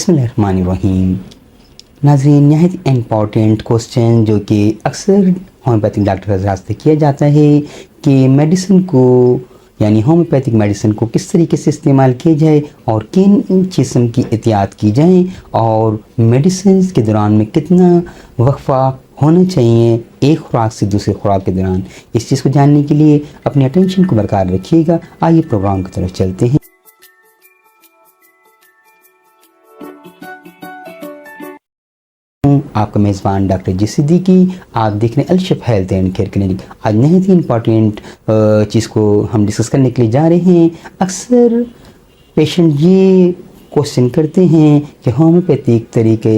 बिस्मिल्लाहिर्रहमानिर्रहीम। नाज़रीन, नहायत इम्पॉर्टेंट क्वेश्चन जो कि अक्सर होम्योपैथिक डॉक्टर हज़रात से किया जाता है कि मेडिसिन को यानी होम्योपैथिक मेडिसिन को किस तरीके से इस्तेमाल किया जाए और किन किस्म की एहतियात की जाए और मेडिसिन के दौरान में कितना वक्फा होना चाहिए एक खुराक से दूसरे खुराक के दौरान। इस चीज़ को जानने के लिए अपनी अटेंशन को बरकरार रखिएगा। आइए प्रोग्राम की तरफ चलते हैं। आपका मेज़बान डॉक्टर जी सिद्दीकी, आप देख रहे हैं Al-Shifa health and care clinic. आज नहायत ही इम्पॉर्टेंट चीज़ को हम डिस्कस करने के लिए जा रहे हैं। अक्सर पेशेंट ये क्वेश्चन करते हैं कि होम्योपैथिक तरीके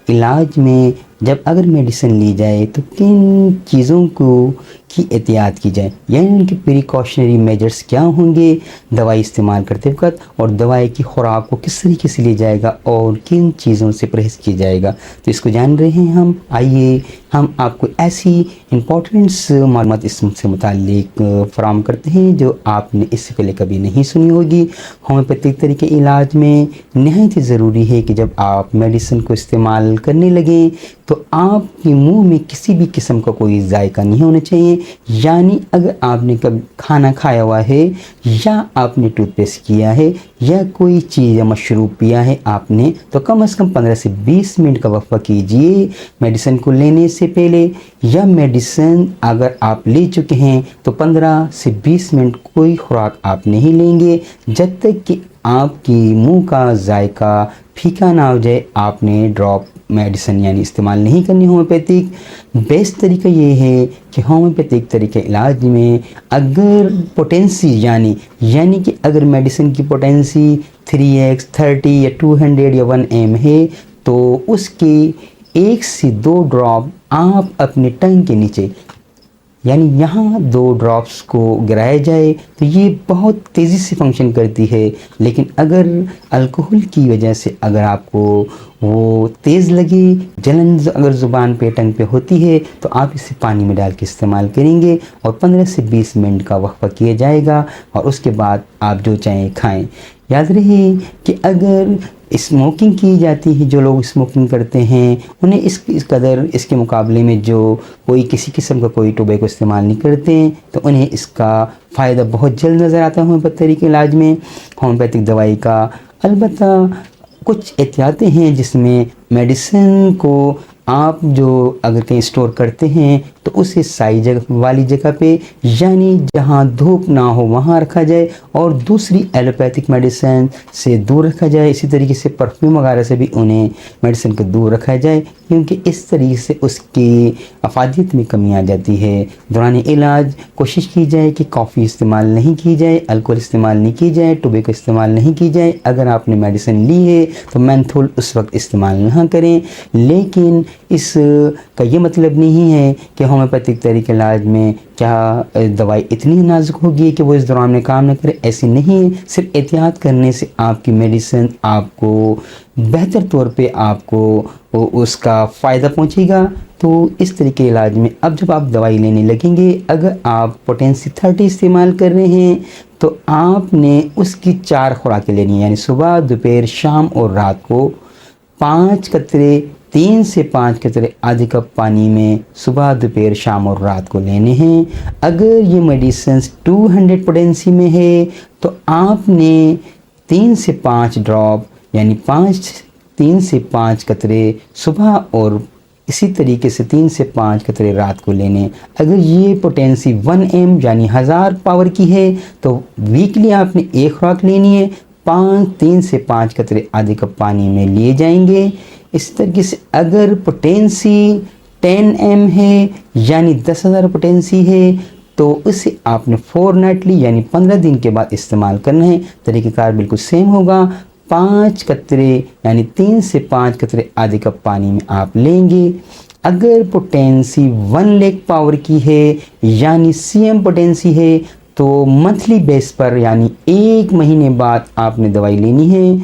इलाज में जब अगर मेडिसिन ली जाए तो किन चीज़ों को की एहतियात की जाए, यानी उनके प्रिकॉशनरी मेजर्स क्या होंगे दवाई इस्तेमाल करते वक्त, और दवाई की खुराक को किस तरीके से लिया जाएगा और किन चीज़ों से परहेज़ किया जाएगा। तो इसको जान रहे हैं हम। आइए हम आपको ऐसी इम्पोर्टेंट्स मालूमात इससे मुताल्लिक फराहम करते हैं जो आपने इससे पहले कभी नहीं सुनी होगी। होम्योपैथिक तरीके इलाज में नहायत ही ज़रूरी है कि जब आप मेडिसिन को इस्तेमाल करने लगें तो आपके मुंह में किसी भी किस्म का कोई जायका नहीं होना चाहिए। यानी अगर आपने कभी खाना खाया हुआ है या आपने टूथपेस्ट किया है या कोई चीज़ या मशरूब पिया है आपने, तो कम से कम 15 से 20 मिनट का वक्फा कीजिए मेडिसिन को लेने से पहले। या मेडिसिन अगर आप ले चुके हैं तो 15 से 20 मिनट कोई खुराक आप नहीं लेंगे जब तक कि आपकी मुंह का जायका फीका ना हो जाए। आपने ड्रॉप मेडिसिन यानी इस्तेमाल नहीं करनी। होम्योपैथिक बेस्ट तरीका ये है कि होम्योपैथिक तरीके इलाज में अगर पोटेंसी यानी कि अगर मेडिसिन की पोटेंसी 3x 30 या 200 या 1 ml है तो उसके 1 से 2 ड्रॉप आप अपने टंग के नीचे यानी यहाँ 2 ड्रॉप्स को गिराया जाए तो ये बहुत तेज़ी से फंक्शन करती है। लेकिन अगर अल्कोहल की वजह से अगर आपको वो तेज़ लगे, जलन अगर ज़ुबान पे टंग पे होती है तो आप इसे पानी में डाल के इस्तेमाल करेंगे और 15 से 20 मिनट का वक्फा किया जाएगा और उसके बाद आप जो चाहें खाएं। याद रहे कि अगर स्मोकिंग की जाती है, जो लोग स्मोकिंग करते हैं उन्हें इस कदर इसके मुकाबले में जो कोई किसी किस्म का कोई टोबैको इस्तेमाल नहीं करते हैं तो उन्हें इसका फ़ायदा बहुत जल्द नज़र आता है होम्योपैथिक तरीके इलाज में होम्योपैथिक दवाई का। अलबत्ता कुछ एहतियातें हैं जिसमें मेडिसिन को आप जो अगर कहीं स्टोर करते हैं तो उसे सही जगह वाली जगह पे यानी जहां धूप ना हो वहां रखा जाए और दूसरी एलोपैथिक मेडिसिन से दूर रखा जाए। इसी तरीके से परफ्यूम वगैरह से भी उन्हें मेडिसिन को दूर रखा जाए क्योंकि इस तरीके से उसकी अफादियत में कमी आ जाती है। दौरान इलाज कोशिश की जाए कि कॉफ़ी इस्तेमाल नहीं की जाए, अल्कोहल इस्तेमाल नहीं की जाए, टोबैको इस्तेमाल नहीं की जाए। अगर आपने मेडिसिन ली है तो मेंथोल उस वक्त इस्तेमाल ना करें। लेकिन इस का ये मतलब नहीं है कि होम्योपैथिक तरीके इलाज में क्या दवाई इतनी नाजुक होगी कि वो इस दौरान में काम न करे, ऐसी नहीं है। सिर्फ एहतियात करने से आपकी मेडिसिन आपको बेहतर तौर पे आपको उसका फ़ायदा पहुंचेगा। तो इस तरीके इलाज में अब जब आप दवाई लेने लगेंगे, अगर आप पोटेंसी 30 इस्तेमाल कर रहे हैं तो आपने उसकी 4 खुराकें लेनी है, यानी सुबह, दोपहर, शाम और रात को 5 कतरे 3 से 5 कतरे आधे कप पानी में सुबह, दोपहर, शाम और रात को लेने हैं। अगर ये मेडिसिन 200 पोटेंसी में है तो आपने 3 से 5 ड्रॉप यानी 3 से 5 कतरे सुबह और इसी तरीके से 3 से 5 कतरे रात को लेने। अगर ये पोटेंसी 1 m यानी 1000 पावर की है तो वीकली आपने एक खुराक लेनी है। 3 से 5 कतरे आधे कप पानी में लिए जाएंगे। इस तरीके से अगर पोटेंसी 10 m है यानी 10,000 पोटेंसी है तो उसे आपने फोर्टनाइटली यानी 15 दिन के बाद इस्तेमाल करना है। तरीक़ेकार बिल्कुल सेम होगा। 5 कतरे यानी 3 से 5 कतरे आधे कप पानी में आप लेंगे। अगर पोटेंसी 1 लाख पावर की है यानी CM पोटेंसी है तो मंथली बेस पर यानी 1 महीने बाद आपने दवाई लेनी है।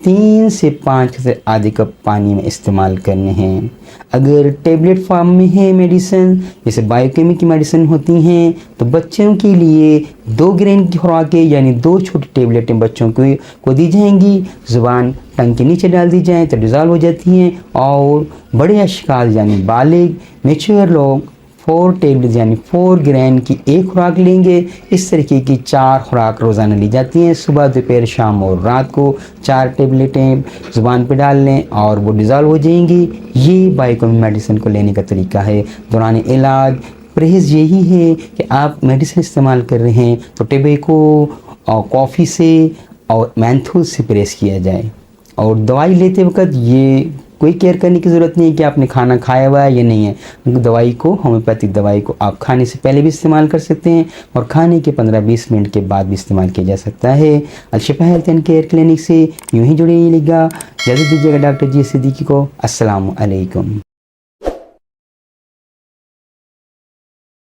3 से 5 से आधे कप पानी में इस्तेमाल करने हैं। अगर टेबलेट फॉर्म में है मेडिसिन, जैसे बायोकेमिकल मेडिसिन होती हैं, तो बच्चों के लिए 2 ग्रेन की खुराकें यानी 2 छोटी टेबलेटें बच्चों को दी जाएंगी। ज़ुबान टंग के नीचे डाल दी जाए तो डिज़ॉल्व हो जाती हैं। और बड़े अशखास यानी बालिग मेच्योर लोग 4 टेबलेट यानी 4 ग्रेन की एक खुराक लेंगे। इस तरीके की 4 खुराक रोज़ाना ली जाती हैं, सुबह दोपहर शाम और रात को 4 टेबलेटें ज़ुबान पे डाल लें और वो डिज़ॉल्व हो जाएंगी। ये बायोकेमिकल मेडिसिन को लेने का तरीका है। दौरान इलाज परहेज़ यही है कि आप मेडिसिन इस्तेमाल कर रहे हैं तो टबैको और कॉफ़ी से और मेंथोल से परहेज़ किया जाए। और दवाई लेते वक्त ये कोई केयर करने की ज़रूरत नहीं है कि आपने खाना खाया हुआ है या नहीं है। दवाई को, होम्योपैथिक दवाई को आप खाने से पहले भी इस्तेमाल कर सकते हैं और खाने के 15-20 मिनट के बाद भी इस्तेमाल किया जा सकता है। अल-शिफा हेल्थ एंड केयर क्लिनिक से यूँ ही जुड़े रहिएगा। इजाज़त दीजिएगा डॉक्टर जी सिद्दीकी को। अस्सलामु अलैकुम।